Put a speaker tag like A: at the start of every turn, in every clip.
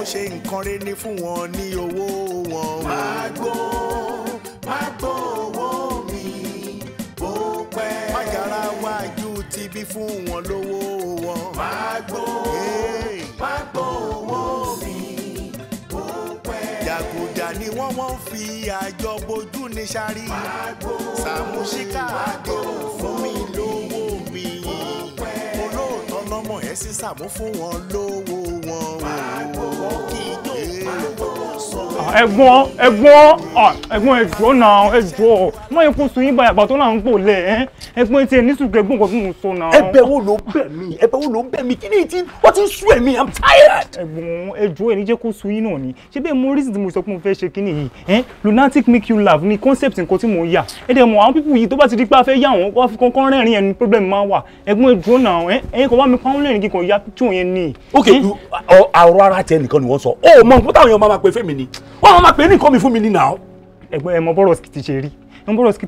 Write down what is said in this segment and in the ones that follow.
A: ṣe nǹkan rẹ̀ ní fún wọn ní owó wọn. Má gbó owó mi bó pẹ́. Má yára wájú ti bí fún wọn lówó wọn. Má gbó owó mi bó pẹ́. Jàgùjà ni wọ́n fi àjọ bojú ní sáré. Sàámú ṣíkà àdéhùn fún mi lówó mi. Olóòótọ́ lọ́mọ ẹ̀ sí Sàámú fún wọn lówó wọn. Kì í jó lówó sọ.
B: Ẹ̀gbọ́n ẹjọ́ náà ẹjọ́ má yẹ kó sun yín báyà pàtó náà ń pò lẹ̀ ẹ̀gbọ́n etí ẹ̀ ní sùkú ẹ̀gbọ́n kan tí mo sọ náà.
C: Ẹ̀bẹ̀ wo ló bẹ̀ mí kí ni tí wọ́n ti ń sú ẹ̀mí I'm tired.
B: Ẹ̀gbọ́n ẹjọ́ ẹ̀ ní jẹ́ kó sun yín náà ni ṣé bẹ́ẹ̀ mo reason tí mo sọ pé mo fẹ́ ṣe kíní yìí lunatic make you laugh ni concept nǹkan tí mo yà ẹ̀ dẹ̀ mọ̀ àwọn pípù yìí tó bá ti di pé a fẹ́ yà wọ́n kó kankan rẹ́rìn ẹni problem máa wà ẹ̀gbọ́n ẹjọ́ náà ẹ̀yìn kan bá mi pa wọ́n lẹ́rìn kíkan ya picture yẹn ni.
C: Ok àrò ara tẹ nìkan ni wọ́n sọ ó mọ nǹkan táwọn èèyàn máa pe fẹ́mi ni wọ́n máa pe nìkan mi fún mi ní náà.
B: Ẹ̀gbọ́n ẹ mọ bọ́rọ̀ ti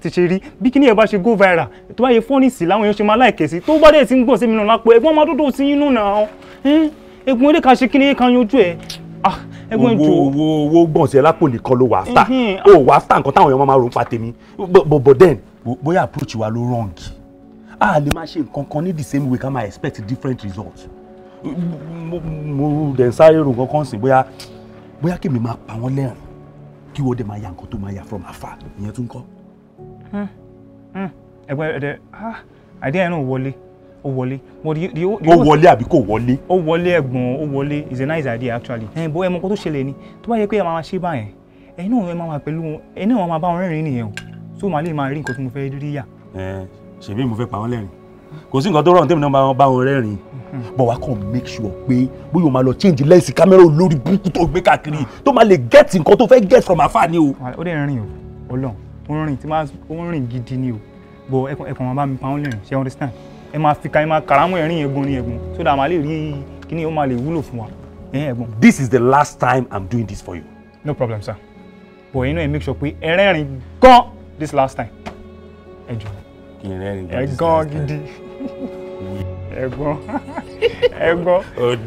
B: ṣe rí bí kíní ẹ bá ṣe go viral tó bá yẹ fọ́nìsì láwọn èèyàn ṣe máa láìkẹ́ sí tó bá dẹ̀ ti ń gbọ̀n sí mi náà lápò ẹ̀gbọ́n máa dúdú sí inú náà ẹ̀gbọ́n eré kan ṣe kíní kan yanjú ẹ̀ ẹ̀gbọ́n jù.
C: owó gbọ̀n sí ẹ lápò nìkan ló wà áfà ó wà áfà nǹkan táwọn èèyàn máa rò ń pa tèmi but then bóyá approach wa ló wrong a lè máa ṣe nǹkan kan ní the same way ká máa expect different results mo dẹ̀ ń sáré rò nǹkan kan sí bóyá kí mi máa pa wọ́n lẹ́rìn kí wọ́n dẹ̀ máa ya nǹkan tó máa ya from afar ìyẹn tún kọ́.
B: Ẹ̀gbọ́n ẹ̀dẹ̀ idea yẹn náà wọlé ó wọlé
C: àbí kò wọlé.
B: ó wọlé ẹ̀gbọ́n ó wọlé it's a nice idea actually. Bó ẹ mọ nǹkan tó ṣẹlẹ̀ ni tó bá yẹ pé ẹ máa ṣe báyẹn ẹ̀yin náà ẹ máa pẹ̀lú ẹ̀yin náà máa bá wọn rẹ́rìn nìyẹn o tó máa lè máa rí nǹkan tí mo fẹ́ rí yà.
C: ṣèbí mo fẹ́ pa wọ́n lẹ́rìn kò sí nǹkan tó rọrùn tèmi náà bá wọn rẹ́rìn but wá kàn make sure pé bóyá o máa lọ change lẹ́ǹsì kámẹ́rà olórí burúkú tó gbé káàkiri tó máa lè get nǹkan tó fẹ́ get from afar ni o.
B: ó dẹ̀ rìn o Ọlọ́run ó rìn tí máa ó rìn gidi ni o bọ̀ ẹ̀kọ́ máa bá mi pa wọ́n lẹ́rìn ṣe understand ẹ máa fi ka ẹ máa kàrámù ẹ̀rín ẹ̀gbọ́n ni ẹ̀gbọ́n so that màá lè rí kíní ó máa lè wúlò fún wa ẹ̀gbọ́n.
C: This is the last time I'm doing this for you.
B: No problem sir but you know make sure pé ẹ rẹ́rìn gan this last time ẹ jọ ẹ gan gidi ẹ̀gbọ́n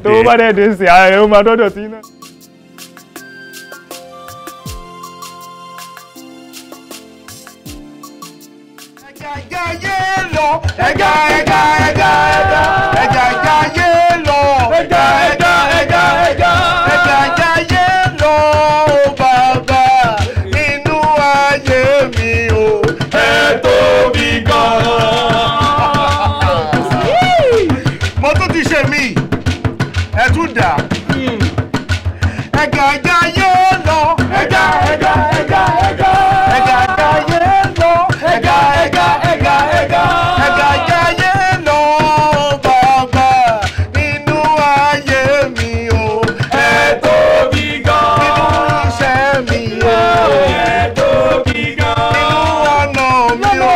B: tó bá dẹ̀ dé sí ààrẹ ó máa dọ́dọ̀ sí iná.
A: Ẹja yé lọ ẹja yé lọ yé lọ bàbá nínú ayé mi o ẹ tóbi gan. Mo tún ti ṣe mí ẹ tún dà ẹja yé lọ ẹja yé lọ ẹja yé lọ bàbá nínú ayé mi o ẹ tóbi gan nínú iṣẹ́ mi o ẹ tóbi gan nínú ọ̀nà mi o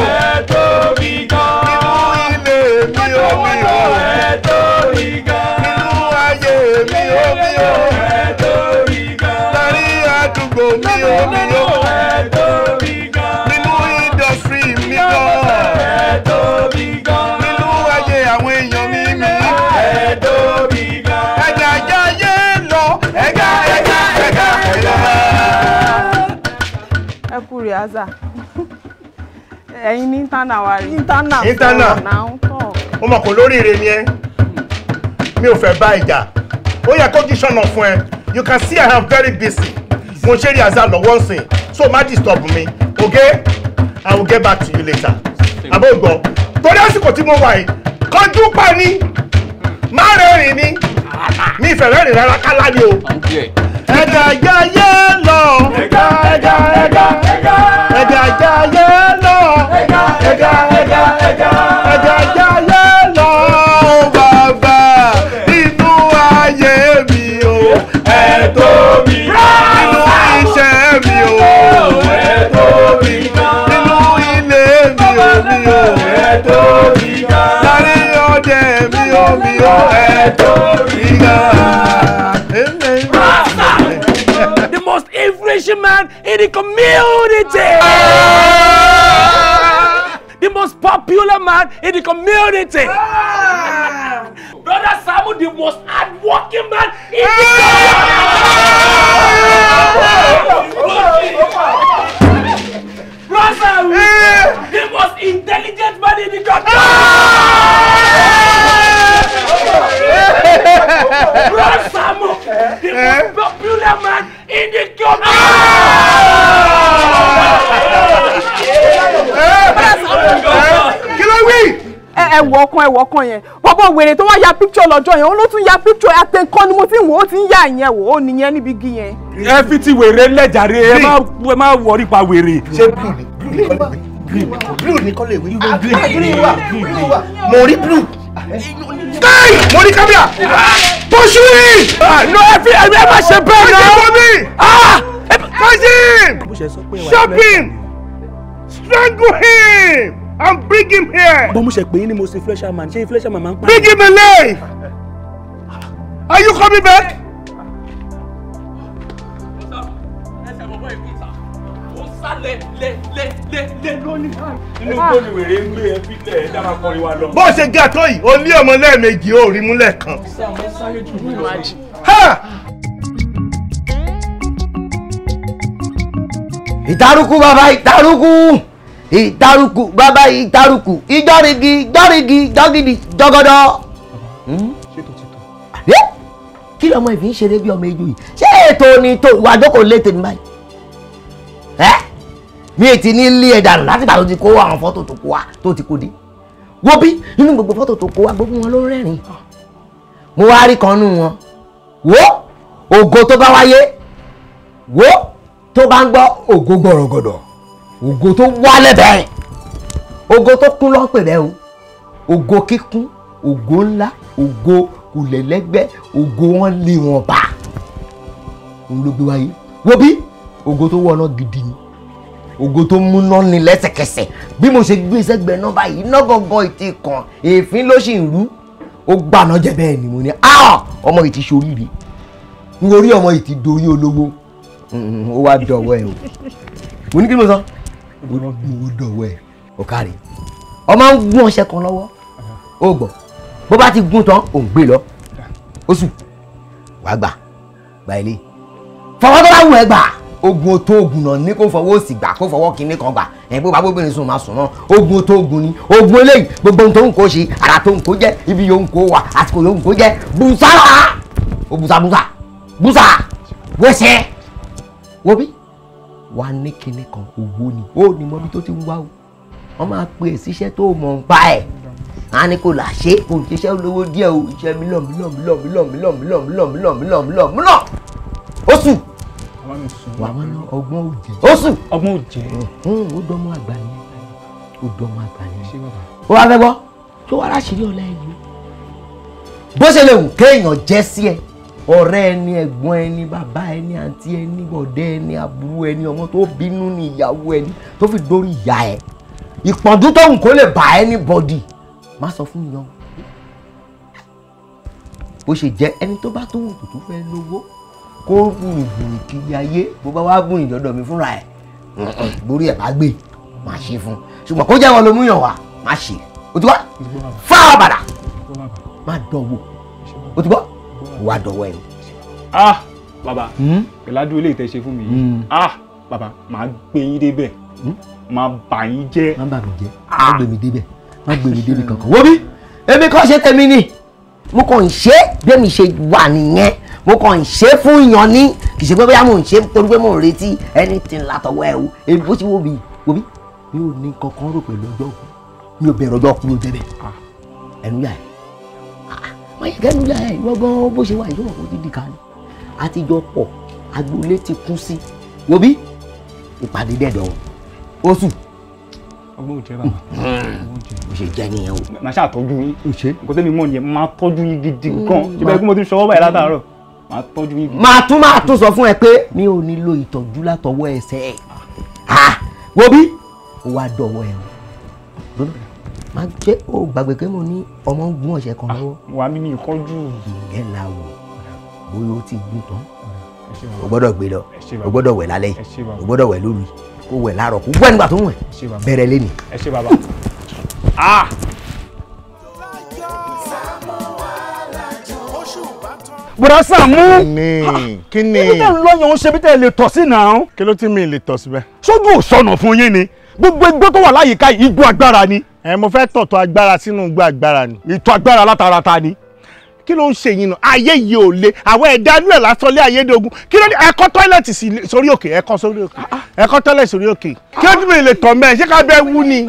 A: ẹ tóbi gan nínú ilé mi o ẹ tóbi gan nínú ayé mi o ẹ tóbi gan láàrin àdúgbò mi o ẹ tóbi gan nínú industry mi o ẹ tóbi gan nínú ayé àwọn èèyàn mi ẹ tóbi gan ẹja yé lọ ẹja.
D: Ẹ kú rìázà ẹ̀yin ní ìtànà wa rí
A: Ìtànà.
D: náà ń tọ̀.
A: Ó mọ̀ kò lóríire ni ẹ mi ò fẹ́ bá ìjà ó yẹ kó jíṣọ́nà fún ẹ you can see I am very busy mo ṣe rí àzá lọ́wọ́ nsìn so má disturb me okay I will get back to you later àbó gbọ́ torí àsìkò tí mo wà yìí kọjú pa ni má rẹ́rìn ni mi ìfẹ́ rẹ́rìn rárá kálá ni o ẹja yé lọ ẹja yé lọ ẹja yé lọ bàbá inú ayé mi o ẹ tóbi nínú iṣẹ́ mi o ẹ tóbi nínú ilé mi o ẹ tóbi láàrin ọdẹ mi o ẹ tóbi
C: The most influential man in the community. The most popular man in the community. Brother Saamu, the most hard-working man in the Brother Saamu, the most intelligent man in the country. Brother Saamu, the most popular man in the country.
A: Kí ló wí?
D: ẹ wọ ọkàn yẹn bọ́bọ́ wèrè tó wá ya picture lọ́jọ́ yẹn ó ló tún ya picture àtẹ̀kọ́ ni mo ti ń wò ó ti ń yà yẹn wò ó nìyẹn níbi igi yẹn.
C: ẹ fi ti wèrè lẹ́jàre ẹ má wọrí pa wèrè.
A: Ṣé blue ni kọ́ lè wí? Green wà. Mo rí blue. Sky! Mo rí kábíà. Pursue him!
C: No, ẹ má ṣe bẹ́ẹ̀ náà.
A: Catch him! Shove him! Strangle him! And bring him here!
C: Bọ́n mo ṣe pé ní mo ṣe flesherman, ṣé flesherman máa ń pa?
A: Bring him alive! Are you coming back?
C: Inú gbóni wèrè ń gbé ẹbí lẹ̀ ẹ̀ dára kọrin wa lọ.
A: Bó ṣe ga tó yìí, o ní ọmọ lẹ́ẹ̀mejì ó rí mú lẹ́ẹ̀kan.
E: Ìtàrùkù bàbá ìtàrùkù bàbá ìtàrùkù ìjọ́rìgì jọ́gìdì jọ́gọ́dọ́. Kí lọmọ ìfì ń ṣeré bí ọmọ ejò yìí? Ṣé ètò ni tó ìwà àjókòó létè ní báyìí? Mi ètì ní ilé ẹ̀ dànù láti ìgbà tó ti kó àwọn fọ́tò tó kó wa tó ti kó dé. Wo bí nínú gbogbo fọ́tò tó kó wa gbogbo wọn ló rẹ́rìn. Mo wá rí kan nú wọn. Wo ògo tó bá wáyé. Wo tó bá ń gbọ́ ògo gbọ̀rọ̀gọ̀dọ̀. Ògo tó wálẹ̀ bẹ́ẹ̀. Ògo tó kún ló ń pè bẹ́ẹ̀ o. Ògo kíkún, ògo ńlá, ògo kùlẹ̀lẹ́gbẹ́, ògo wọn lé wọn bá. Òun ló gbé wáyé. Wo bí ògo tó wọ̀nà gidi ni. Ògo tó múná ni lẹ́sẹ̀kẹsẹ̀. Bí mo ṣe gbé sẹ́gbẹ̀ẹ́ náà báyìí iná gangan ìtì kan èéfín ló sì ń rú. Ó gbàná jẹ bẹ́ẹ̀ ni mo ní ọmọ ìtì ṣoríire. N orí ọmọ ìtì dorí olówó. Ó wá dọ̀wọ́ ẹ̀ o. Mo ní kí ló sọ? Mo dọ̀wọ́ ẹ̀ o kárí. Ọmọ ń gún ọṣẹ kan lọ́wọ́. Ó gbọ́. Bó bá ti gún tán ò ń gbé lọ. Ó sùn. Wàá gbà ilé. Fọwọ́ tó bá wù ẹ́ gbà. Ogun tó ogun náà ní kó fọwọ́ òsì gbà kó fọwọ́ kínní kan gbà bó bá bóbìnrin sùn máa sùn náà ogun tó ogun ni ogun eléyìí gbogbo ohun tó ń kó ṣe ara tó ń kó jẹ ibi yóò ń kó wà àsìkò yóò ń kó jẹ bùsàrà ó bùsà wẹsẹ wo bí wà ní kínní kan owó ni ó ní mọ́bí tó ti ń wá o wọ́n máa pè é síṣẹ́ tó mọ̀ ń pa ẹ̀ á ní kò là ṣe kò ń ṣiṣẹ́ olówó díẹ̀ o iṣẹ́ mílíọ̀nù ó sùn wà á ná ọgbọ́n òjẹ́. Ó sùn.
B: Ọgbọ́n òjẹ́.
E: Ó dọ́mọ àgbà ni. Ó wá fẹ́ gbọ́ tó wá láṣìírí ọ̀la ẹ̀yìn. Bó ṣe lè wù kéèyàn jẹ́ sí ẹ ọ̀rẹ́ ẹni ẹ̀gbọ́n ẹni bàbá ẹni àǹtí ẹni bọ̀dẹ́ ẹni àbúrò ẹni ọmọ tó bínú ní ìyàwó ẹni tó fi dórí ìyá ẹ. Ìpọ́njú tó ń kó lè bá anybody má sọ fún yan. Bó ṣe jẹ́ ẹni tó bá tó wù tó fẹ́ lówó kó gbùrùgbùrù kiri ayé bó bá wá gbùrùn ìdọ́dọ̀ mi fúnra ẹ̀ borí ẹ̀ bá gbé máa ṣe fún ṣùgbọ́n kó jẹ́ wọn ló mú yàn wá má ṣe o ti wá fáwọn bàdà má dọ̀wọ́ o ti gbọ́ wà dọ̀wọ́ ẹ̀.
B: Bàbá pẹ̀ládùn ilé ìtẹ̀ ṣe fún mi yìí bàbá máa gbé yín débẹ̀ máa bà yín jẹ́.
E: má bà mí jẹ́ má gbé mi débẹ̀ má gbé mi débi kankan wo bí èmi kọ́ ṣe tèmi ni mo kàn ń ṣe bí èmi ṣe wà nìyẹn mo kàn ń ṣe fún yan ní kì í ṣe pé bóyá mo ń ṣe torí pé mo ń retí anything látọwọ́ ẹ o èmi bó ti wo bí mi ò ní kankan rò pẹ̀lú ọjọ́ òkú mi ò bẹ̀rù ọjọ́ òkú ló jẹ́ bẹ́ẹ̀ ẹnu yà ẹ̀ má yẹ kẹ́nu yà ẹ̀ ìwọ gan bó ṣe wà ìjọba kò ti di kan àtijọ́ pọ̀ agboolé ti kún sí wo bí ìpàdé dẹ̀dọ̀ ó sùn.
B: Ọgbọ́n òjẹ́ bàbá.
E: Ó ṣe jẹ́ nìyẹn o.
B: Màá ṣàtọ́jú yín. Nǹkan tẹ́mi mọ̀ nìyẹn máa tọ́jú yín gidi gan. Ṣé kí mo ti ṣọwọ́ báyìí látàárọ̀? Máa tọ́jú yín gidi.
E: Máa tún sọ fún ẹ pé mi ò nílò ìtọ́jú látọwọ́ ẹsẹ̀. Wo bí ó wá dọ̀wọ́ ẹ o. Máa jẹ́ ó gbàgbé pé mo ní ọmọ ń gún ọ̀sẹ̀ kan lọ́wọ́.
B: Wà á mímí ìkọ́jú.
E: Ìyẹn la wò bóyá ó ti gún tán. O gbọ́dọ̀ gbé lọ. O gbọ́dọ̀ wẹ̀ lálẹ́ yìí. O gbọ́dọ̀ wẹ̀ lóru. Kó wẹ̀ láàárọ̀ kó wẹ̀ nígbà tó ń wẹ̀. Bẹ̀rẹ̀ lé ní.
B: Ẹ ṣé bàbá.
F: bùrọ̀ Sàámú.
A: kí ni.
F: ibi tẹ́ ń lọ yẹn ń ṣe bí tẹ́ lè tọ̀ sí náà.
A: kí ló tí mi lè tọ̀ síbẹ̀.
F: sójú òṣọ̀nà fún yín ni gbogbo igbó tó wà láyìíká igbó agbára ni.
A: mo fẹ́ tọ̀tọ̀ agbára sínú igbó agbára ni.
F: ìtọ̀ agbára látara ta ni.
A: kí ló ń ṣe yín nù ayé yìí ò le àwọn ẹ̀dá nílẹ̀ lásán lé ayédógún kí ló ní ẹ̀kọ́ tọ́ílẹ̀tì sórí òkè ẹ̀kọ́ sórí òkè ẹ̀kọ́ tọ́ílẹ̀tì sórí òkè kí ló dìbò lè tọ̀ mẹ́ẹ̀ ṣé ká bẹ́ẹ̀ wú ni.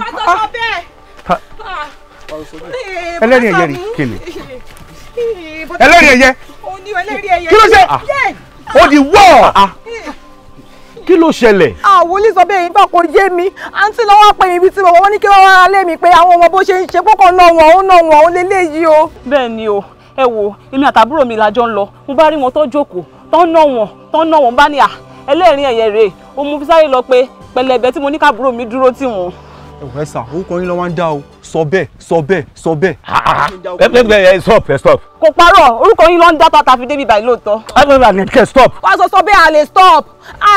A: ẹlẹ́rìí ẹ̀yẹ rí kéle ẹlẹ́rìí ẹ̀yẹ kí ló ṣe ó di wọ́ọ̀.
F: kí ló ṣẹlẹ̀.
D: wòlíì sọ bẹ́ẹ̀ yín bá kò yé mi àǹtí lọ́wọ́ pé ibi tí wọ́n ní kí wọ́n wá lé mi pé àwọn ọmọ bó ṣe ń ṣe kókò náà wọ́n ó lélẹ́yìí o. bẹ́ẹ̀ ni o ẹ wo èmi àtàbúrò mi làjọ ń lọ mo bá rí wọn tó jókòó tó ń ná wọn bá ní ẹlẹ́rìí ẹ̀yẹ rèé ó mú fi sáré lọ pé pẹlẹbẹ tí mo ní káàbúrò mi dúró tì wọ́n.
F: ẹ sà orúkọ yín lọ wá ń dá o sọ bẹ́ẹ̀. stop.
D: kò parọ́ orúkọ yín ló ń dá tó àtàfi débi báyìí lóòótọ́.
F: Nìkẹ́ stop.
D: wá sọ bẹ́ẹ̀ a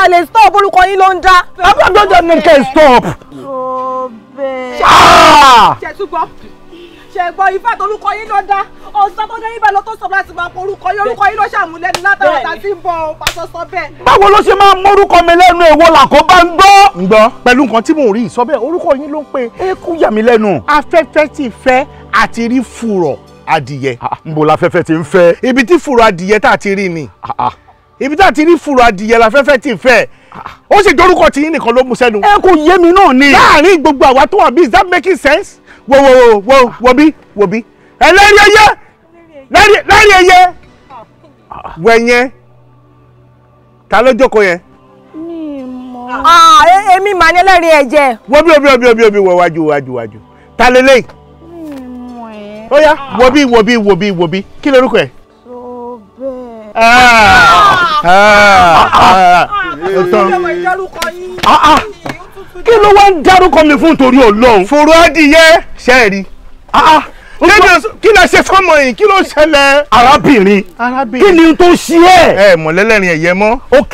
D: lè stop orúkọ yín ló ń dá.
F: Nìkẹ́ stop.
D: sọ bẹ́ẹ̀. ṣe gbọ́ ifá torúkọ yín ló dá ọ̀sán tó dé ibà ló tó sọ láti máa porúkọ yín ló ṣàmúlẹ́nu látara tàbí ń bọ̀ pàṣọ sọ bẹ́ẹ̀.
F: báwo ló ṣe máa mórúkọ mi lẹ́nu èwo làkó bá ń gbọ́.
A: pẹ̀lú nǹkan tí mò ń rí sọ bẹ́ẹ̀ orúkọ yín ló ń pè
F: eku yà mí lẹ́nu.
A: afẹ́fẹ́ ti fẹ́ àti rí fùrọ̀ adìyẹ.
F: nbo láfẹ́fẹ́ ti ń fẹ́.
A: ibi tí fùrọ̀ adìyẹ tá a ti rí ni ibi tá a ti rí fùrọ̀ adìyẹ láfẹ́fẹ́ ti fẹ́ ó sì dórúkọ tí yín nìkan ló mú sẹ́nu.
F: ẹ kò yé mi náà ni.
A: láàárín gbogbo àwa tó wà bí is that making sense? wo bí ẹlẹ́rìí ẹyẹ lẹ́rìí ẹyẹ wẹ̀yẹn ta ló jókòó yẹn.
D: èmi mà ní ẹlẹ́rìí ẹ̀jẹ̀.
A: wo bí wọ wájú ta lélẹ́yìn. ó yá wo bí kí lorúkọ ẹ̀.
F: kí ló wá ń dárúkọ mi fún torí Ọlọ́run.
A: fòrò adìyẹ ṣẹ́ẹ̀rí. kí ló ṣe fọ́mọ yìí kí ló ṣẹlẹ̀.
F: arábìnrin kí ni tó ṣe ẹ́.
A: ẹ mọ̀lẹ́lẹ́rìn ẹ̀yẹ mọ́.
F: ok.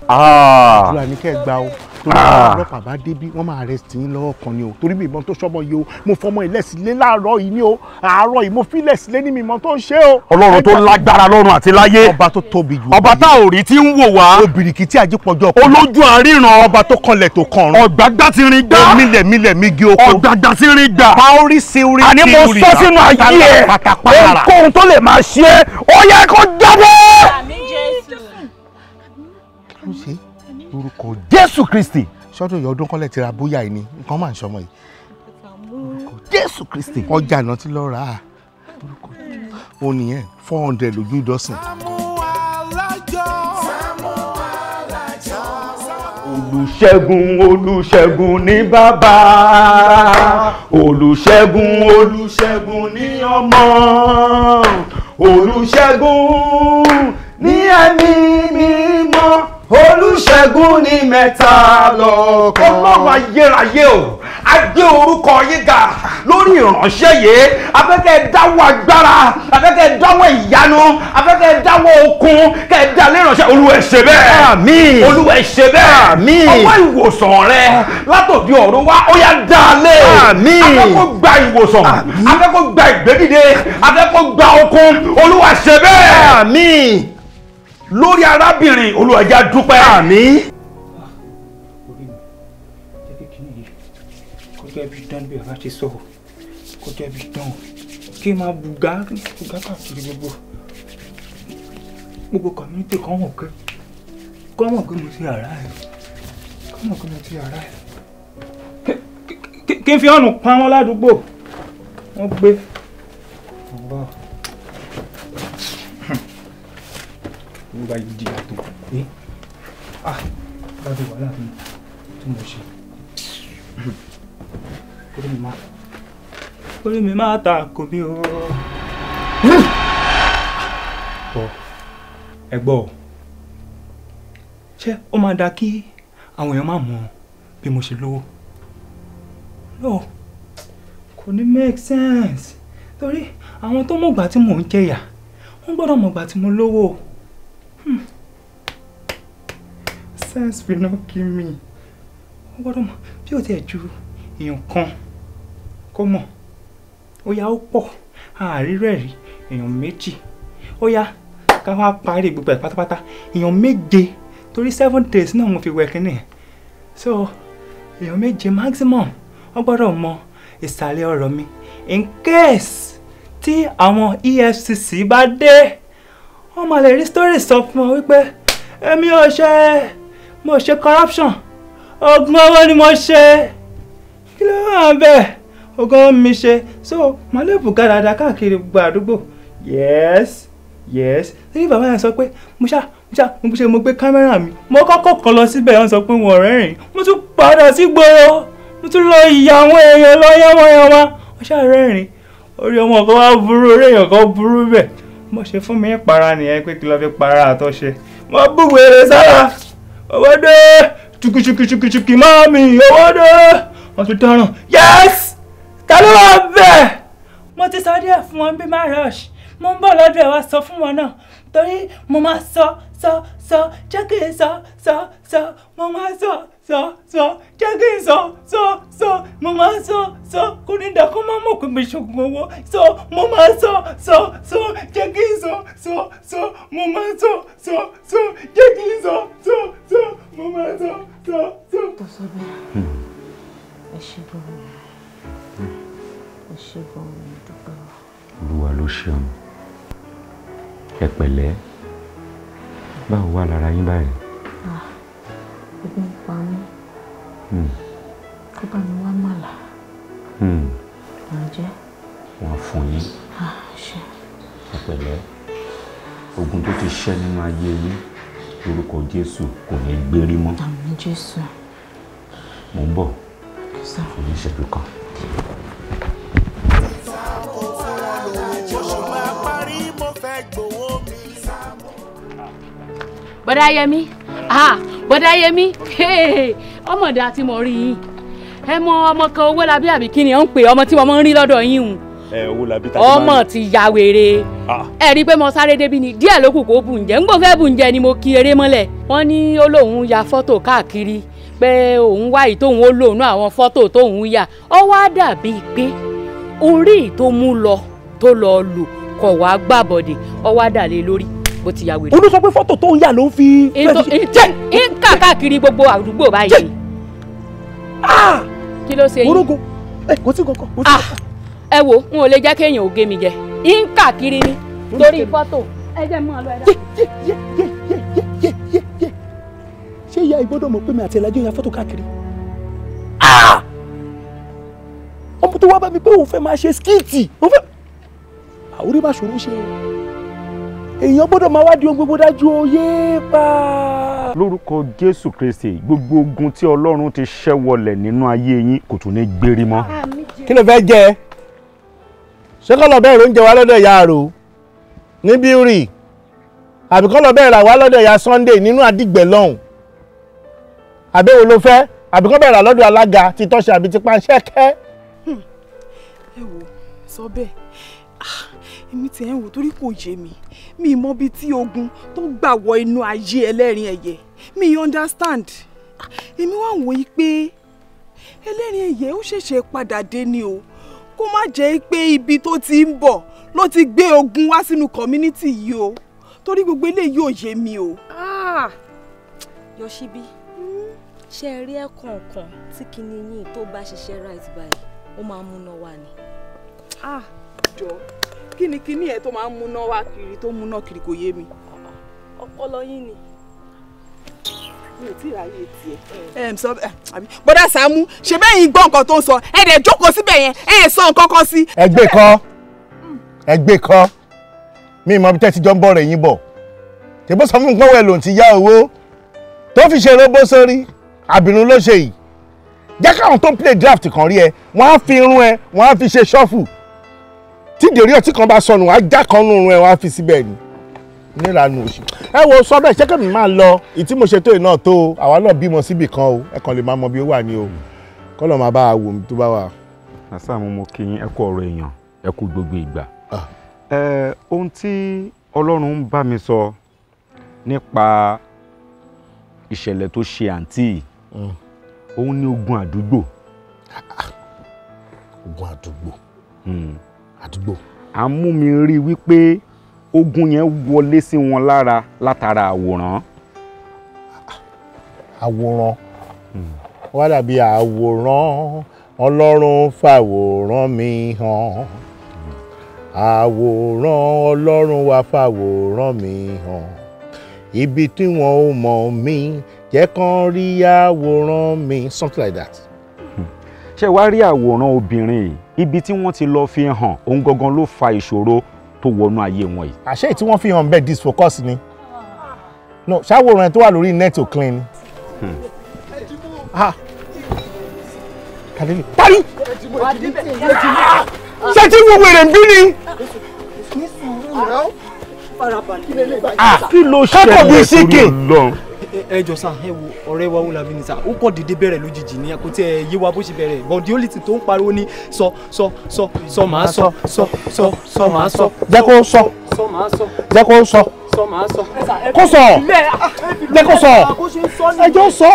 A: àdúrà ní kẹ́ ẹ gbà o torí ọlọ́pàá bá débí wọ́n máa arrest yín lọ́wọ́ kan ni o torí mi ìbọn tó ṣọmọ yìí o mo fọmọ ìlẹ́sílẹ̀ láàárọ̀ yìí ni o àárọ̀ yìí mo fi ìlẹ́sílẹ̀ ní mi ìmọ̀ tó ń ṣe o.
F: Ọlọ́run tó lágbára lọ́run àti láyé.
A: ọba tó tóbi jù.
F: ọba tá ò rí tí ń wò wá.
A: obìnrin tí àjípọ̀jọ́
F: kan. olójú àríran.
A: ọba tó kanlẹ̀ tó kànrún.
F: ọ̀gbàgbà ti rin gbá.
A: mílẹ̀ migi oko.
F: ọ̀gbàgbà ti rin gbà.
A: paori siwiri
F: àní mo sọ sínú ayé ẹ̀ ohunkóhun tó lè máa ṣe é ó yẹ kó jábọ́.
A: orúkọ
F: Jésù Kristi.
A: sọ́dọ̀ ìyá ọdún kọ́lẹ̀ ti ra bóyá yìí ni nǹkan máa ń sọmọ yìí.
F: Jésù Kristi.
A: ọjà náà ti lọ rà á ó nìyẹn 400 lójú ìdọ́sìn.
F: Olùṣẹ́gun ní bàbá Olùṣẹ́gun ní ọmọ Olùṣẹ́gun ní ẹ̀mí mímọ́ Olùṣẹ́gun ní mẹ́ta lọ́kan. Ọlọ́run ayérayé o a gbé orúkọ yín ga lórí ìránṣẹ́ yìí afẹ́kẹ́ dáwọ́ agbára afẹ́kẹ́ dáwọ́ ìyanu afẹ́kẹ́ dáwọ́ okun kẹ́ẹ̀dá léránṣẹ́ Olúwa ẹ ṣe bẹ́ẹ̀. Àmín. Olúwa ẹ ṣe bẹ́ẹ̀. Àmín. ọwọ́ ìwòsàn rẹ látòdì ọ̀run wá ó yá dá lé. Àmín. afẹ́kọ́ gba ìwòsàn afẹ́kọ́ gba ìgbédìde afẹ́kọ́ gba okun Olúwa ẹ ṣe bẹ́ẹ̀. Àmín. lórí arábìnrin Olúwa jẹ́ a dúpẹ́. Àmín.
B: kọjá ibi dán bí ọba ṣe sọ kọjá ibi dán kí n máa bùgá káàkiri gbogbo community kan mọ̀ pé mo ti ara ẹ̀ kí n fi ọ̀nà pa wọ́n ládùúgbò wọ́n gbé wọ́n bá yìí di àtò láti wà láàrin tí mo ṣe orí mi máa ta kò mí o. ẹ gbọ́ ṣé ó máa da kí àwọn èèyàn máa mọ bí mo ṣe lówó? No, kò ní make sense torí àwọn tó mọ̀gbà tí mò ń jẹyà wọ́n gbọ́dọ̀ mọ̀gbà tí mo lówó. Sense will not kill me. Wọ́n gbọ́dọ̀ mọ̀ bí ó ti ẹ̀ ju èèyàn kan kó mọ̀ ó yá ó pọ̀ àárírẹ̀ rí èèyàn méjì ó yá ká wá parí gbogbo ẹ̀ pátápátá èèyàn méje torí 7 days náà mo fi wẹ̀ kínní so èèyàn méje maximum wọ́n gbọ́dọ̀ mọ ìsàlẹ̀ ọ̀rọ̀ mi in case tí àwọn EFCC bá dé wọ́n máa lè rí story sọ fún ọ wípé èmi mo ṣe corruption ogun owó ni mo ṣe kí ló wà bẹ́ẹ̀ ogun mi ṣe so màá lè bùkà dáadáa káàkiri gbogbo àdúgbò yes ní bàbá yẹn sọ pé mo ṣe mo gbé kámẹ́rà mi mo kọ́kọ́ kan lọ síbẹ̀ wọ́n sọ pé wọ́n rẹ́rìn mo tún padà sí gbòòrò mo tún lọ ìyá àwọn èèyàn lọ yánmọ́yánmá wọ́n ṣàrẹ́rìn orí ọmọ kan wá burú orí èèyàn kan burú bẹ́ẹ̀ mo ṣe fún mi para nìyẹn pé kí lọ fi para àtọ́ṣe mo bú wèrè sára owó dé chukuchukuchukuchuki máa mi owó dé wọ́n tún dáràn yes ta ló wà bẹ́ẹ̀ mo ti sọ díẹ̀ fún wọn bí má rush mo ń bọ̀ lọ́dọ̀ ẹ̀ wá sọ fún wọn náà torí mo máa sọ jẹ́ kí n sọ mo máa sọ jẹ́ kí n sọ mo máa sọ kò ní dà kó má mọ̀ pé mi ṣògùn owó mo máa sọ jẹ́ kí n sọ mo máa sọ jẹ́ kí n sọ mo máa sọ.
G: tó sọ bẹ́ẹ̀ ẹ ṣe gan-an mi dúpẹ́.
H: Olúwa ló ṣeun ẹ pẹ̀lẹ́ báwo wà lára yín báyìí.
G: ebi ń pa mí kó bá mi wá màlà máa jẹ.
H: wọ́n fún yín ẹ pẹ̀lẹ́ ogun tó ti ṣẹ́ nínú ayé yín lórúkọ Jésù kò ní gbérí mọ́.
G: àmín Jésù.
H: mo ń bọ̀ fún mi ìṣẹ́jú kan.
I: Bọ́dá Yẹmí Bọ́dá Yẹmí ọmọdé àti mọ̀ rí yín ẹ mọ ọmọ kan Owólabí àbí kí ni ó ń pè ọmọ tí wọ́n mọ̀ ń rí lọ́dọ̀ yín hùn.
C: Owólabí tá a ti máa ń
I: ọmọ ti ya wèrè ẹ rí i pé mo sáré débi ni díẹ̀ ló kù kó bùnjẹ́ ń gbọ́ fẹ́ bùnjẹ́ ni mo kí eré mọ́lẹ̀ wọ́n ní ó lóun ya fọ́tò káàkiri pé òun wá yìí tóun ó lòun àwọn fọ́tò tóun yà ó wá dàbí pé orí tó mú lọ tó lọ lò kọ̀ wá gbàbọ̀dẹ̀ ó wá dà lé lórí bó ti ya wèrè.
C: olú sọ pé fọ́tò tó ń yà ló ń fi.
I: ń káàkiri gbogbo àdúgbò báyìí. kí ló ṣe yín.
C: orógo kò sí kankan.
I: ẹ wo n ò lè jẹ́ kéèyàn ò gé mi jẹ ń káàkiri ni torí fọ́tò ẹ jẹ́ mọ́ ọ lọ ẹ dá.
C: ṣé ìyá ìgbọ́dọ̀ mọ̀ pé mi àti ẹ̀lájọ́ ya fọ́tò káàkiri. ọmọ tó wá bá mi pé òun fẹ́ máa ṣe skíìtì àwòrán bá ṣòro ṣe o èèyàn gbọ́dọ̀ máa wá di ohun gbogbo dájú oyè pa.
H: lórúkọ Jésù Kristi gbogbo ogun tí Ọlọ́run ti ṣẹ́ wọlẹ̀ nínú ayé yín kò tún ní gbérí mọ́.
F: kí ló fẹ́ jẹ ṣé kọ́ lọ bẹ́ẹ̀ ló ń jẹ wá lọ́dọ̀ ìyá àrò ní bíúrì àbí kọ́ lọ bẹ́ẹ̀ rà wá lọ́dọ̀ ìyá Sunday nínú àdìgbẹ́ lọ́hùn àbẹ́wò ló fẹ́ àbí kọ́ bẹ́ẹ̀ rà lọ́dọ̀ alága ti tọ́ṣe àbí ti panṣẹ́kẹ́.
D: ẹ wò sọ bẹ́ẹ̀ èmi tí ẹ ń wò torí kò yé mi mọ bí tí ogun tó gbà wọ inú ayé ẹlẹ́rìn ẹ̀yẹ mi understand èmi wá wò yí pé ẹlẹ́rìn ẹ̀yẹ ó ṣẹ̀ṣẹ̀ padà dé ni o kó má jẹ́ pé ibi tó ti ń bọ̀ ló ti gbé ogun wá sínú community yìí o torí gbogbo eléyìí ò yé mi o.
G: Yọ̀ṣíbí ṣe é rí ẹ̀kọ̀ọ̀kan tí kinní yín tó bá ṣiṣẹ́ right báyìí ó máa ń múná wá ni.
D: jọ kíni ẹ tó máa ń múná wá kiri tó múná kiri kò yé mi.
G: ọpọlọ yín ni.
D: mi ò tí ì ráyè tiẹ̀. bọ́dà Sàámú ṣe bẹ́ẹ̀ yín gbọ́ nǹkan tó ń sọ ẹ dẹ̀ jókòó síbẹ̀ yẹn ẹ sọ nǹkan kan sí.
F: ẹgbẹ́ kọ́ mi mọ bí tẹ́ ti jọ ń bọ̀ rẹ̀ yín bọ̀ tèbó sọ fún mi pé lòun ti yá owó tó fi ṣe róbó sórí àbìrún ló ṣe yìí jẹ́ káwọn tó ń play draft kan rí ẹ wọ́n á fi irun ẹ wọ́n á fi ṣe ṣọ́ọ̀fù tí dèrè ọtí kan bá sọnù wọ́n á já kan nù irun ẹ wọ́n á fi síbẹ̀ ni nílànà òṣì ẹ wo sọ bẹ́ẹ̀ ṣé kẹ́mi máa lọ ìtí mo ṣe tó iná tó àwa náà bímọ síbì kan o ẹ kàn lè máa mọ bí ó wà ní o kọ́ lọ́ọ́ máa bá a wò mí tó bá wà.
H: Sàámú mo kí yín ẹ kú ọ̀rọ̀ èèyàn ẹ kú gbogbo ìgbà ohun tí Ọlọ́run ń bá mi sọ nípa ìṣẹ̀lẹ̀ tó ṣe àǹtí òun ní ogun àdúgbò.
F: ogun àdúgbò. àdúgbò.
H: a mú mi rí wípé ogun yẹn wọlé sí wọn lára látara àwòrán.
A: Àwòrán wá dàbí àwòrán Ọlọ́run fàwòrán mi hàn. Àwòrán Ọlọ́run wá fàwòrán mi hàn. Ibi tí wọn ò mọ̀ mí jẹ́ kán rí àwòrán mi, something like that.
H: Ṣé wàá rí àwòrán obìnrin yìí ibi tí wọ́n ti lọ fi hàn òun gangan ló fa ìṣòro tó wọnú ayé wọn yìí.
A: Àṣé tí wọ́n fi hàn bẹ́ẹ̀ disfocus ni. No, ṣàwòrán tó wà lórí net ò clean. Kàdélé. Parí! Ṣé tí wo wèrè ń bí ni?
H: Kí ló ṣẹlẹ̀ torí Ọlọ́run?
J: Ẹ jọ̀ọ́ sà, ẹ wo ọ̀rẹ́ wa Olabi ni sà, ó kọ́ dédé bẹ̀rẹ̀ lójijì ní kò tí ẹ yé wa bó ṣe bẹ̀rẹ̀, but the only thing tó ń pariwo ní sọ màá sọ màá sọ.
A: Jẹ́ kó sọ.
J: Sọ màá sọ.
A: Jẹ́ kó sọ.
J: Sọ màá sọ.
A: Kó sọ. Jẹ́ kó sọ. Ẹ jọ̀ọ́ sọ.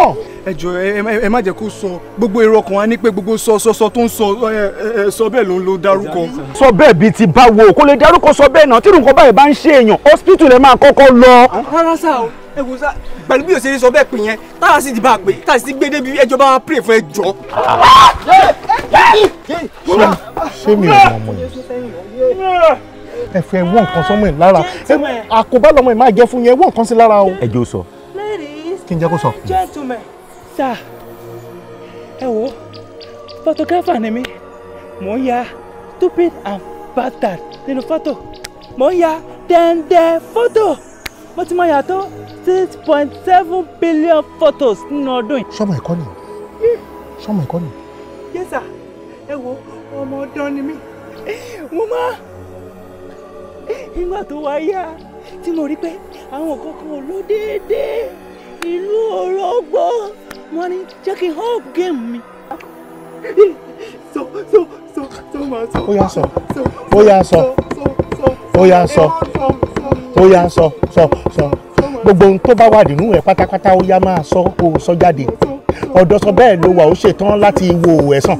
J: Ẹ jọ̀ọ́ ẹ má jẹ́ kó sọ, gbogbo èrò ọkàn wa ní pé gbogbo sọ tó ń sọ bẹ́ẹ̀ ló ń lo dárúkọ.
H: Sọ bẹ́ẹ̀ bíi ti báwo kó lè dárúkọ sọ bẹ́ẹ̀ náà tí nǹkan báyìí bá ń ṣe èèyàn hospital ẹ máa kọ́kọ́ lọ.
J: Rárá sá o, ẹ wò sá, pẹ̀lú bí òṣèré sọ bẹ́ẹ̀ pè yẹn táwa sì ti bá a pè táwa sì ti gbé débi ẹjọ́ bá wa pray fún ẹjọ́.
A: Ṣé mi ò mọ ọmọ yẹn? Ẹ fẹ́ wọ́n nǹkan sọ́mọ ẹ̀ lára. Àkóbá lọmọ ẹ̀ máa jẹ́ fún yẹn, wọ́n nǹkan sí lára o.
H: Ẹjọ́ sọ.
A: Kí n jẹ́ kó sọ.
B: Gentlemen, sir, ẹ wo photographer ni mí, mò ń ya stupid and bastard nínú fọ́tò, mò ń ya dẹ́ndẹ́ fọ́tò, mo ti máa yà tó 6.7 billion photos nínú ọdún yìí.
A: Sọ́mọ ẹ̀kọ́ ni. Sọ́mọ ẹ̀kọ́ ni.
B: Yes sir, ẹ wo ọmọ ọdún ni mí, mo máa ìgbà tó wá yá tí mo rí pé àwọn kankan ò lọ déédéé ìlú Òrógbó wọ́n ní jẹ́ kí n hub game mi. So máa sọ.
A: Ó yá sọ. Ó yá sọ. Ó yá sọ. Ó yá sọ. Sọ. Gbogbo ohun tó bá wà nínú ẹ̀ pátápátá ó yá máa sọ kó sọ jáde. Ọ̀dọ̀ sọ bẹ́ẹ̀ ló wà ó ṣetán láti wo ẹ̀san.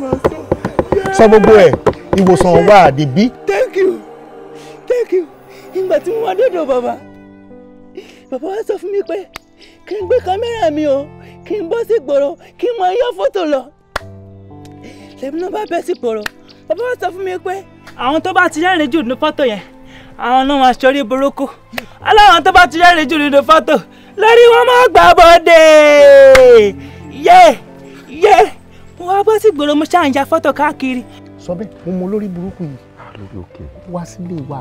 A: Sọ gbogbo ẹ̀ ìwòsàn wà dìbí.
B: Thank you. Ìgbà tí mo wá dọ́dọ̀ bàbá wa sọ fún mi pé kí n gbé kámẹ́rà mi o, kí n bọ́ sí ìgboro, kí n máa yọ fọ́tò lọ. Lẹ́mi náà bá bẹ́ sí ìgboro. Bàbá wa sọ fún mi pé àwọn tó bá ti rẹ́rìn jù nínú fọ́tò yẹn, àwọn náà máa ṣorí burúkú. Aláwọn tó bá ti rẹ́rìn jù nínú fọ́tò, lórí wọn máa gbà bọ́dé. Yé. Mo wá bọ́ sí ìgboro, mo ṣáà ń ya fọ́tò káàkiri.
A: Sọ bẹ́ẹ̀, mo mọ olórí burúkú yìí. Ó wá sílé wa.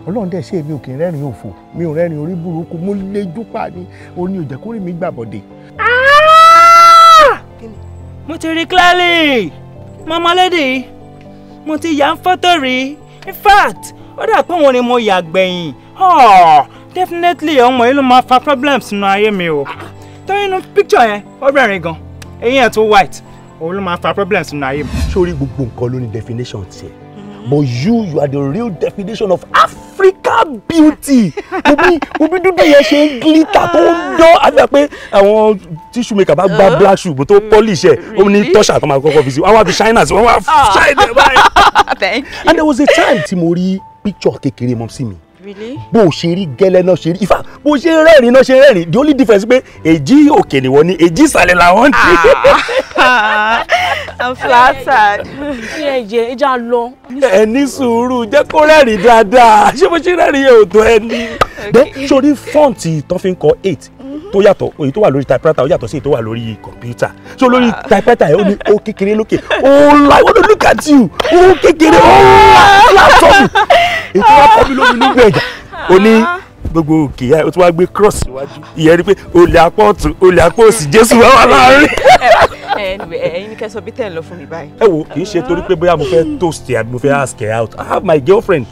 A: Ọlọ́run dẹ̀ ṣe èmi ò kì í rẹ́rìn òfò, mi ò rẹ́rìn orí burúkú, mo lè júpà ni, ó ní òjẹ́ kórè mi gbàbọ̀dé.
B: Mo ti rí clearly, mama lady, mo ti yà ń fọ́tò rí, in fact ó dà pé òun ni mo yà gbẹ̀yìn. Definitely ọmọ yìí ló máa fa problems nínú ayé mi o, torí inú picture yẹn ó rẹ́rìn gan, eyín ẹ̀ tó white, òun ló máa fa problems nínú ayé mi.
C: Sórí gbogbo nǹkan ló ní definition tiẹ̀. But you are the real definition of African beauty. Obi dúdú yẹn ṣe ń glitter tó ń dán. Àbí pé àwọn tissue maker bá gba black shoe tó polish ẹ̀, ó ní tọ́ṣà tó máa kọ́kọ́ fi sí. Wọ́n wá fi shine àti wọ́n wá shine ẹ̀ báyìí. And there was a time tí mo rí picture kékeré mọ́ sí mi.
D: Really?
C: Bó o ṣe rí gẹ́lẹ́ náà ṣe rí. Ifá bó o ṣe rẹ́rìn náà ṣe rẹ́rìn. The only difference pé èjì òkè ni wọ́n ní, èjì ìsàlẹ̀ làwọn ní.
D: I'm flattered. Ẹ já lọ.
C: Ẹ ní sùúrù, jẹ́ kó rẹ́rìn dáadáa. Ṣé bó ṣe rẹ́rìn yẹn ò tó ẹni? Then sórí fọ́ǹtì tó fi ń kọ 8 tó yàtọ̀, èyí tó wà lórí typewriter ó yàtọ̀ sí èyí tó wà lórí kọ̀mpútà. So lórí typewriter yẹn ó ní ó kékeré lókè. Oh, I want to look at you. Ó kékeré, ó látọ̀mù. Èyí tó wá kọ́ mi lómi nígbà ẹ̀jà. Ó ní gbogbo òkè yá, ó tún wá gbé cross síwájú. Ìyẹn rí pé olè apá ọ̀tún, olè apá òsì, Jésù wà láàárín.
D: Ẹ̀yin ní kẹ́ sọ bí tẹ́ ń lọ fún mi báyìí.
C: Ẹ wo, kì í ṣe torí pé bóyá mo fẹ́ toast ẹ àbí mo fẹ́ ask her out. I have my girlfriend.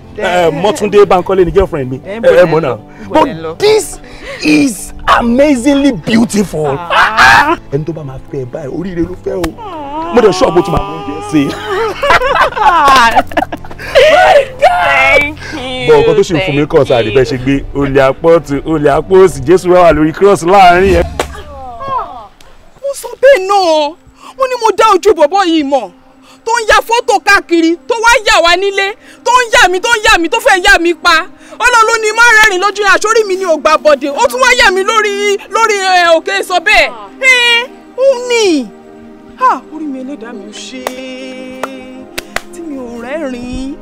C: Mọ́túndé Bankole ni girlfriend mi. Ẹ mọ̀ náà. But this is amazingly beautiful. Ẹni tó bá máa fẹ́ báyìí, oríire ló fẹ́ o. Mo dẹ̀ ṣọ́ọ̀bù tó máa mú oúnjẹ sí.
D: Thank you.
C: Bọ̀ ọ̀kan tó ṣe fún mi kọ́ sáà ní bẹ́ẹ̀ ṣe gbé olè apá ọ̀tún, olè apá òsì, Jésù wà lórí cross láàárín yẹn.
D: Mo sọ bẹ́ẹ̀ náà, mo ní mo dá ojú bọ̀bọ̀ yìí mọ̀. tó ń ya fọ́tò káàkiri tó wá yà wá nílé tó ń yà mí tó fẹ́ yà mí pa ọlọ́run ní má rẹ́rìn lójú yẹn àṣórí mi ní ògbà bọ̀dẹ̀ ó tún wá yà mí lórí òkè sọ bẹ́ẹ̀ ó ní orí mi ẹlẹ́dàá mi ò ṣe tí mi ò rẹ́rìn.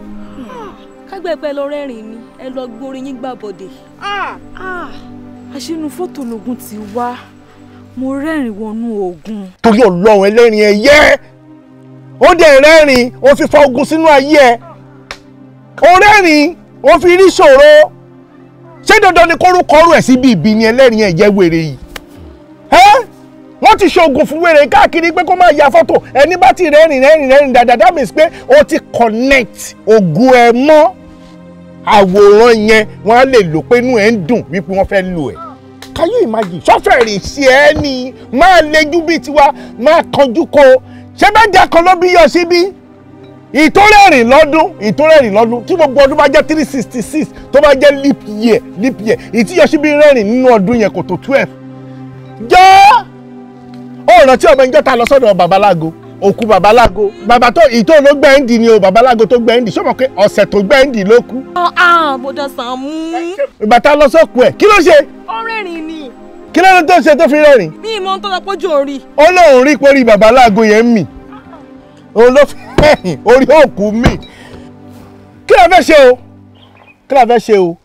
G: kágbẹ́pẹ́ lọ rẹ́rìn ni ẹ lọ gbórí yín gbà bọ̀dẹ̀.
D: àṣínú fọ́tò lògùn ti wá mo rẹ́rìn wọnú ogun.
A: torí ọlọ́run ẹlẹ́rìn ẹ yẹ́ ó dẹ̀ rẹ́rìn ó fi fa ogun sínú ayé ẹ ó rẹ́rìn ó fi rí ṣòro ṣé dandan ni kórúkọrú ẹ̀ síbi ìbí ni ẹlẹ́rìn ẹ̀ jẹ́ wèrè yìí wọ́n ti ṣoògùn fún wèrè káàkiri pé kó máa ya fọ́tò ẹni bá ti rẹ́rìn dáadáa that means pé ó ti connect ògùn ẹ̀ mọ́ àwòrán yẹn wọ́n á lè lò pé inú ẹ̀ ń dùn wípé wọ́n fẹ́ lò ẹ̀. Can you imagine sọ́fẹ̀rì sí ẹ ní máa lejú bíi tiwa máa kanjú ko ṣé mẹ́jà kan ló bí yọ síbí ìtórẹ́rìn lọ́dún tí gbogbo ọdún bá jẹ́ 366 tó bá jẹ́ leap year ìtí yọ síbí rẹ́rìn nínú ọdún yẹn kò tó 12 jọ́ ó rántí ọmọ ìjọ ta lọ sọ́dọ̀ babalágo òkú babalágo bàbá tó ìtò ló gbẹ́ǹdì ni o babalágo tó gbẹ́ǹdì ṣé o mọ̀ pé ọ̀sẹ̀ tó gbẹ́ǹdì ló kú.
D: bọ́dà Sàámú.
A: ìgbà tá a lọ sọ́kù ẹ̀ kí ló ṣe.
D: ó rẹ́rìn ni.
A: kí ló tó ṣe tó fi rẹ́rìn.
D: bí ìmọ̀ tó lọ pójú orí.
A: ó lóun rí pórí babalágo yẹn ń mì òun ló fi rẹ́rìn orí òkú mì. kí la fẹ́ ṣe o.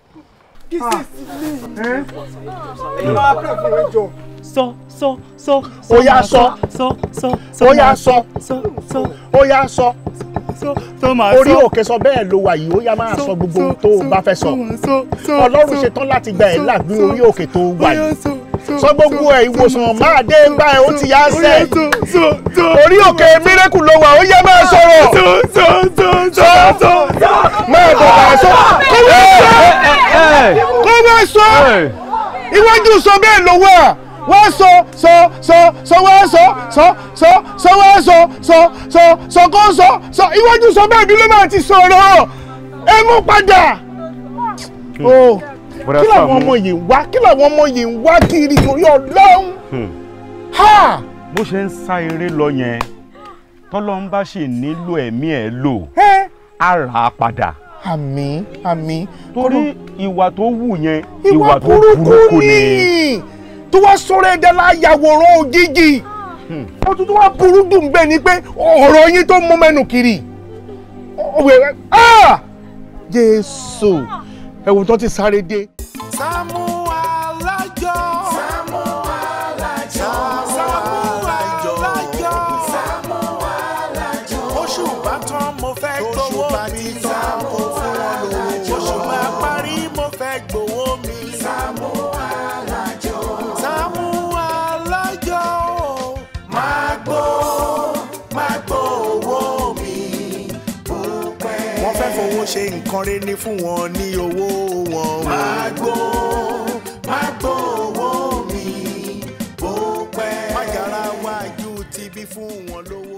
A: Ó yá sọ orí òkè sọ bẹ́ẹ̀ ló wà yìí ó yá máa sọ gbogbo ohun tó o bá fẹ́ sọ Ọlọ́run ṣe tán láti gba ẹ̀ lágbé orí òkè tó wà yìí sọ gbogbo ẹ̀ ìwòsàn máa dé gbá ẹ̀ ó ti yá sẹ́ orí òkè mírẹ́kù ló wà ó yá máa sọ̀rọ̀ máa bọ̀ máa sọ kó máa sọ iwájú sọ bẹ́ẹ̀ ló wà wọ́n sọ iwájú sọ bẹ́ẹ̀ bí ló máa ti sọ̀rọ̀ ẹ mú padà. kí làwọn ọmọ yìí ń wá kiri torí Ọlọ́run.
H: bó ṣe ń sá eré lọ yẹn tọ́lọ́run bá ṣì nílò ẹ̀mí ẹ̀ lò á rà á padà.
A: àmín.
H: torí ìwà tó wù yẹn ìwà tó burúkú ni.
A: tó wá sọ̀rọ̀ ẹ̀dá láyàwòrán òjijì ó tún wá burú dùn bẹ́ẹ̀ ni pé ọ̀rọ̀ yín tó mú mẹ́nu kiri Jésù ẹ̀wùn tó ti sáré dé. SAAMU ALAJO SAAMU ALAJO SAAMU ALAJO oṣù bá tán mo fẹ́ gbowó mi SAAMU ALAJO oṣù máa parí mo fẹ́ gbowó mi SAAMU ALAJO SAAMU ALAJO máa gbó owó mi púpẹ́. wọ́n fẹ́ fowó ṣe nǹkan rẹ̀ ní fún wọn ní owó wọn. máa gbó owó mi púpẹ́. má yára wájú tibí fún wọn lówó.